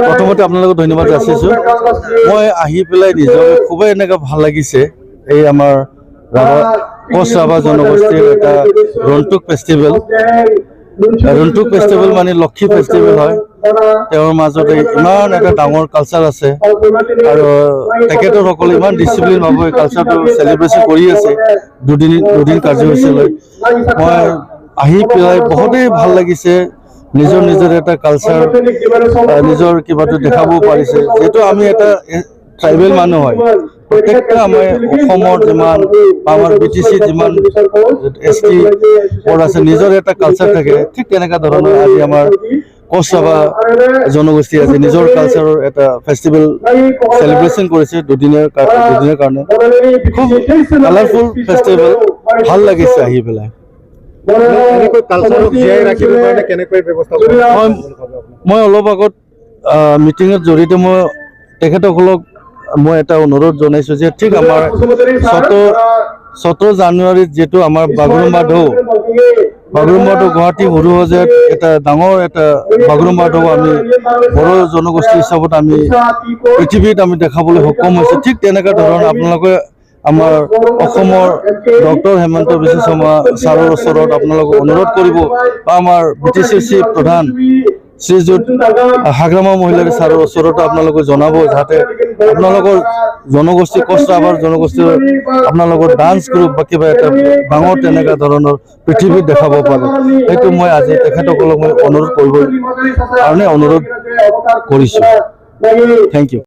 প্ৰথমতে আপোনালোকক ধন্যবাদ যাচিছোঁ। মই আহি পেলাই নিজকে খুবেই এনেকৈ ভাল লাগিছে। এই আমাৰ কোচ ৰাভা জনগোষ্ঠীৰ এটা ৰন্টুক ফেষ্টিভেল। ৰন্টুক ফেষ্টিভেল মানে লক্ষী ফেষ্টিভেল হয়। তেওঁৰ মাজতে ইমান এটা ডাঙৰ কালচাৰ আছে আৰু তেখেতসকলে ইমান ডিচিপ্লিনভাৱে কালচাৰটো চেলিব্ৰেশ্যন কৰি আছে দুদিন কাৰ্যসূচীলৈ। মই আহি পেলাই বহুতেই ভাল লাগিছে। নিজৰ এটা কালচাৰ নিজৰ কিবাটো দেখাবও পাৰিছে। যিহেতু আমি এটা ট্ৰাইবেল মানুহ হয়, প্ৰত্যেকটা আমাৰ অসমৰ যিমান আমাৰ BTC যিমান ST বোৰ আছে নিজৰ এটা কালচাৰ থাকে। ঠিক তেনেকুৱা ধৰণৰ আজি আমাৰ কোচ ৰাভা জনগোষ্ঠী আছে নিজৰ কালচাৰৰ এটা ফেষ্টিভেল চেলিব্ৰেশ্যন কৰিছে দুদিনৰ কাৰণে। খুব কালাৰফুল ফেষ্টিভেল, ভাল লাগিছে আহি পেলাই। মই অলপ আগত মিটিঙত জড়িত মই তেখেতসকলক মই এটা অনুৰোধ জনাইছোঁ যে ঠিক আমাৰ 17 জানুৱাৰীত যিটো আমাৰ বাগৰুম্বা ঢৌ গুৱাহাটী সৰু সজাত এটা ডাঙৰ এটা বাগৰুম্বা ঢৌ আমি বড়ো জনগোষ্ঠী হিচাপত আমি পৃথিৱীত আমি দেখাবলৈ সক্ষম হৈছোঁ। ঠিক তেনেকুৱা ধৰণৰ আপোনালোকে আমাৰ অসমৰ ডক্টৰ হেমন্ত বিশ্ব শৰ্মা ছাৰৰ ওচৰত আপোনালোকক অনুৰোধ কৰিব বা আমাৰ BTC প্ৰধান শ্ৰীযুত হাগ্ৰামা মহিলাৰী ছাৰৰ ওচৰতো আপোনালোকে জনাব, যাতে আপোনালোকৰ জনগোষ্ঠী কোচ ৰাভাৰ জনগোষ্ঠীৰ আপোনালোকৰ ডান্স গ্ৰুপ বা কিবা এটা ডাঙৰ তেনেকুৱা ধৰণৰ পৃথিৱীত দেখাব পাৰে। সেইটো মই আজি তেখেতসকলক মই অনুৰোধ কৰিছোঁ। Thank U.